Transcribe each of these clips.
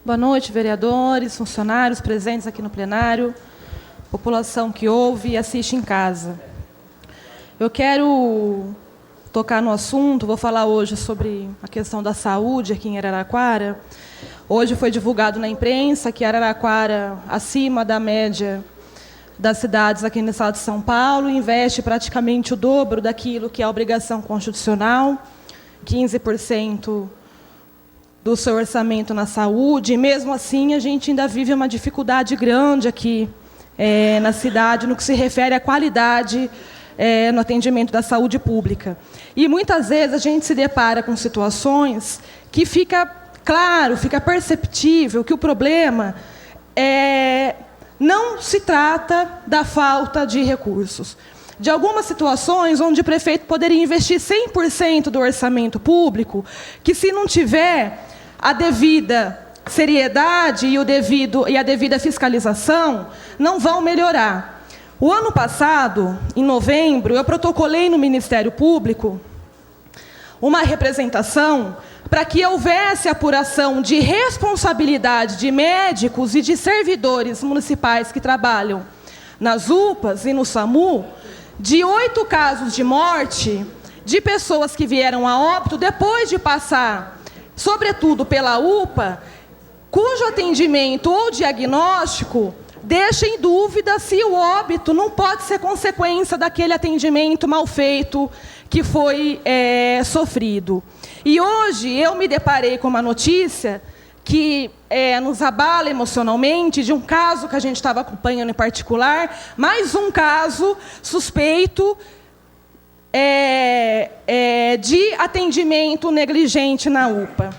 Boa noite, vereadores, funcionários presentes aqui no plenário, população que ouve e assiste em casa. Eu quero tocar no assunto, vou falar hoje sobre a questão da saúde aqui em Araraquara. Hoje foi divulgado na imprensa que Araraquara, acima da média das cidades aqui no estado de São Paulo, investe praticamente o dobro daquilo que é a obrigação constitucional, 15% do seu orçamento na saúde, e mesmo assim a gente ainda vive uma dificuldade grande aqui na cidade, no que se refere à qualidade no atendimento da saúde pública. E muitas vezes a gente se depara com situações que fica claro, fica perceptível que o problema não se trata da falta de recursos. De algumas situações onde o prefeito poderia investir 100% do orçamento público, que se não tiver a devida seriedade e a devida fiscalização, não vão melhorar. O ano passado, em novembro, eu protocolei no Ministério Público uma representação para que houvesse apuração de responsabilidade de médicos e de servidores municipais que trabalham nas UPAs e no SAMU, de 8 casos de morte de pessoas que vieram a óbito depois de passar, sobretudo pela UPA, cujo atendimento ou diagnóstico deixa em dúvida se o óbito não pode ser consequência daquele atendimento mal feito que foi sofrido. E hoje eu me deparei com uma notícia que nos abala emocionalmente, de um caso que a gente estava acompanhando em particular, mais um caso suspeito de atendimento negligente na UPA.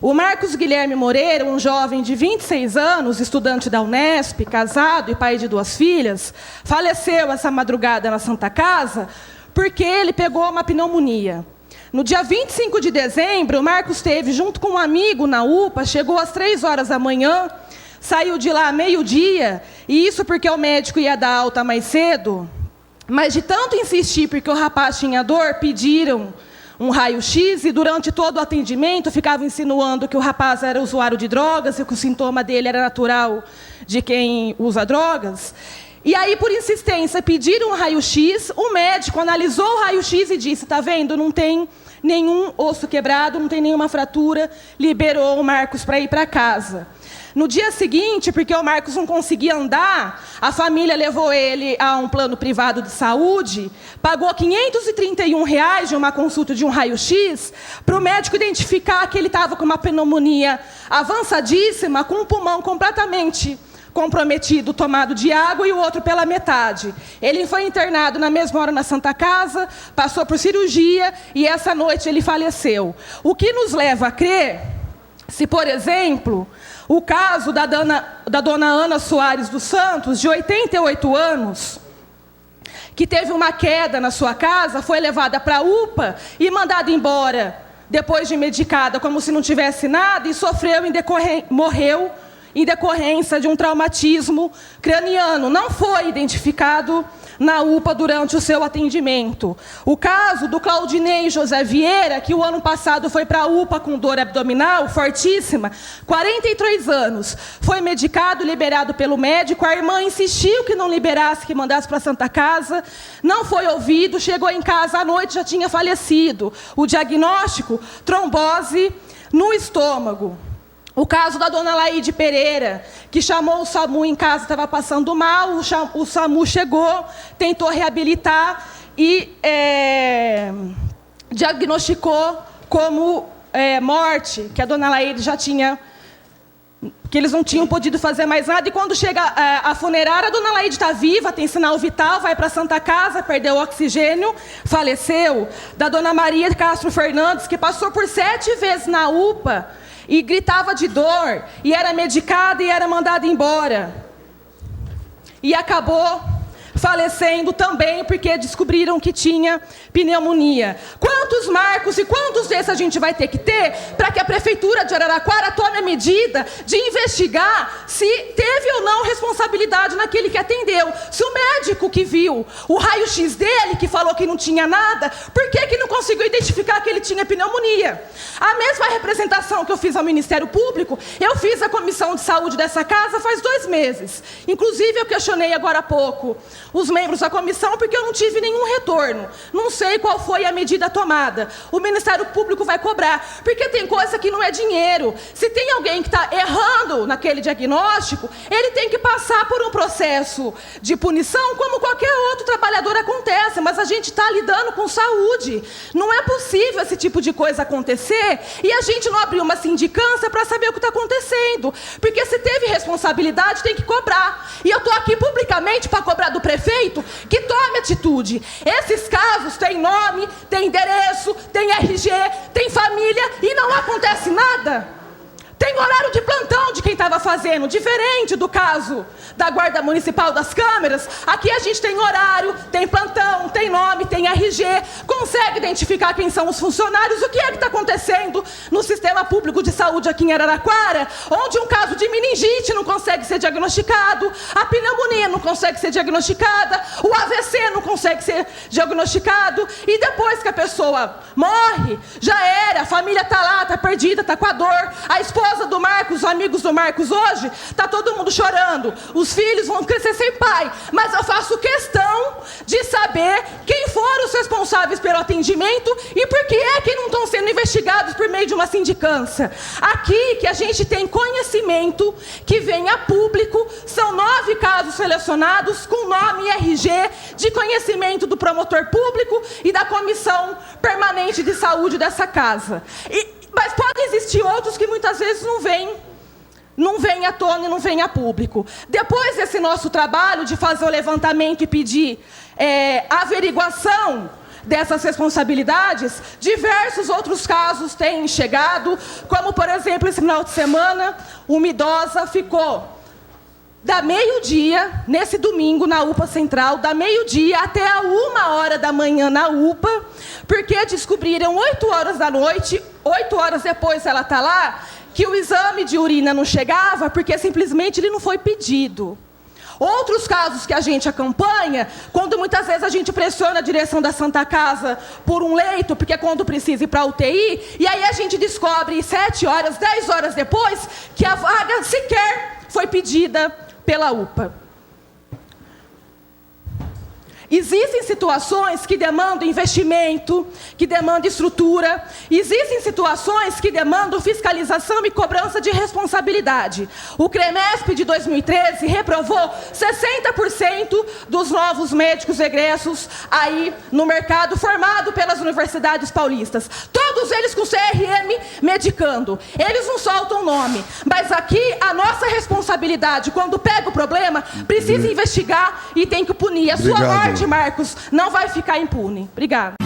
O Marcos Guilherme Moreira, um jovem de 26 anos, estudante da Unesp, casado e pai de 2 filhas, faleceu essa madrugada na Santa Casa porque ele pegou uma pneumonia. No dia 25 de dezembro, o Marcos esteve junto com um amigo na UPA, chegou às 3 horas da manhã, saiu de lá meio-dia, e isso porque o médico ia dar alta mais cedo, mas de tanto insistir, porque o rapaz tinha dor, pediram um raio-x, e durante todo o atendimento ficavam insinuando que o rapaz era usuário de drogas e que o sintoma dele era natural de quem usa drogas. E aí, por insistência, pediram um raio-x, o médico analisou o raio-x e disse, está vendo, não tem nenhum osso quebrado, não tem nenhuma fratura, liberou o Marcos para ir para casa. No dia seguinte, porque o Marcos não conseguia andar, a família levou ele a um plano privado de saúde, pagou R$ 531 de uma consulta de um raio-x, para o médico identificar que ele estava com uma pneumonia avançadíssima, com um pulmão completamente comprometido, tomado de água, e o outro pela metade. Ele foi internado na mesma hora na Santa Casa, passou por cirurgia, e essa noite ele faleceu. O que nos leva a crer, se, por exemplo, o caso da dona Ana Soares dos Santos, de 88 anos, que teve uma queda na sua casa, foi levada para a UPA e mandada embora, depois de medicada, como se não tivesse nada, e morreu em decorrência de um traumatismo craniano. Não foi identificado na UPA durante o seu atendimento. O caso do Claudinei José Vieira, que o ano passado foi para a UPA com dor abdominal fortíssima, 43 anos, foi medicado, liberado pelo médico, a irmã insistiu que não liberasse, que mandasse para a Santa Casa, não foi ouvido, chegou em casa à noite, já tinha falecido. O diagnóstico, trombose no estômago. O caso da dona Laide Pereira, que chamou o SAMU em casa, estava passando mal, o SAMU chegou, tentou reabilitar e diagnosticou como morte, que a dona Laide já tinha, que eles não tinham podido fazer mais nada, e quando chega a funerária, a dona Laide está viva, tem sinal vital, vai para a Santa Casa, perdeu o oxigênio, faleceu. Da dona Maria Castro Fernandes, que passou por 7 vezes na UPA, e gritava de dor, e era medicada e era mandada embora. E acabou falecendo também porque descobriram que tinha pneumonia. Quantos marcos e quantos desses a gente vai ter que ter para que a Prefeitura de Araraquara tome a medida de investigar se teve ou não responsabilidade naquele que atendeu? Se o médico que viu o raio-x dele, que falou que não tinha nada, por que não conseguiu identificar que ele tinha pneumonia? A mesma representação que eu fiz ao Ministério Público, eu fiz à Comissão de Saúde dessa casa faz 2 meses. Inclusive, eu questionei agora há pouco os membros da comissão porque eu não tive nenhum retorno. Não sei qual foi a medida tomada. O Ministério Público vai cobrar, porque tem coisa que não é dinheiro. Se tem alguém que está errando naquele diagnóstico, ele tem que passar por um processo de punição, como qualquer outro trabalhador acontece, mas a gente está lidando com saúde. Não é possível esse tipo de coisa acontecer e a gente não abrir uma sindicância para saber o que está acontecendo. Porque se teve responsabilidade, tem que cobrar. E eu estou aqui publicamente para cobrar do prefeito que tome atitude. Esses casos têm nome, têm endereço, têm RG, têm família e não acontece nada. Tem horário de plantão de quem estava fazendo, diferente do caso da Guarda Municipal das Câmeras. Aqui a gente tem horário, tem plantão, tem nome, tem RG, consegue identificar quem são os funcionários. O que é que está acontecendo no sistema público de saúde aqui em Araraquara, onde um caso de meningite não consegue ser diagnosticado, a pneumonia não consegue ser diagnosticada, o AVC não consegue ser diagnosticado, e depois que a pessoa morre, já era, a família está lá, está perdida, está com a dor, a esposa do Marcos, os amigos do Marcos hoje, está todo mundo chorando. Os filhos vão crescer sem pai. Mas eu faço questão de saber quem foram os responsáveis pelo atendimento e por que é que não estão sendo investigados por meio de uma sindicância. Aqui, que a gente tem conhecimento, que vem a público, são 9 casos selecionados com nome e RG de conhecimento do promotor público e da Comissão Permanente de Saúde dessa casa. Mas podem existir outros que muitas vezes não vêm à tona e não vêm a público. Depois desse nosso trabalho de fazer o levantamento e pedir a averiguação dessas responsabilidades, diversos outros casos têm chegado, como, por exemplo, esse final de semana, uma idosa ficou da meio-dia, nesse domingo, na UPA Central, da meio-dia até a 1h da manhã na UPA, porque descobriram 8 horas da noite, 8 horas depois ela está lá, que o exame de urina não chegava, porque simplesmente ele não foi pedido. Outros casos que a gente acompanha, quando muitas vezes a gente pressiona a direção da Santa Casa por um leito, porque é quando precisa ir para a UTI, e aí a gente descobre 7 horas, 10 horas depois, que a vaga sequer foi pedida pela UPA. Existem situações que demandam investimento, que demandam estrutura. Existem situações que demandam fiscalização e cobrança de responsabilidade. O CREMESP de 2013 reprovou 60% dos novos médicos egressos aí no mercado, formado pelas universidades paulistas. Todos eles com CRM medicando. Eles não soltam o nome. Mas aqui a nossa responsabilidade, quando pega o problema, precisa investigar e tem que punir. A sua morte, Marcos, não vai ficar impune. Obrigada.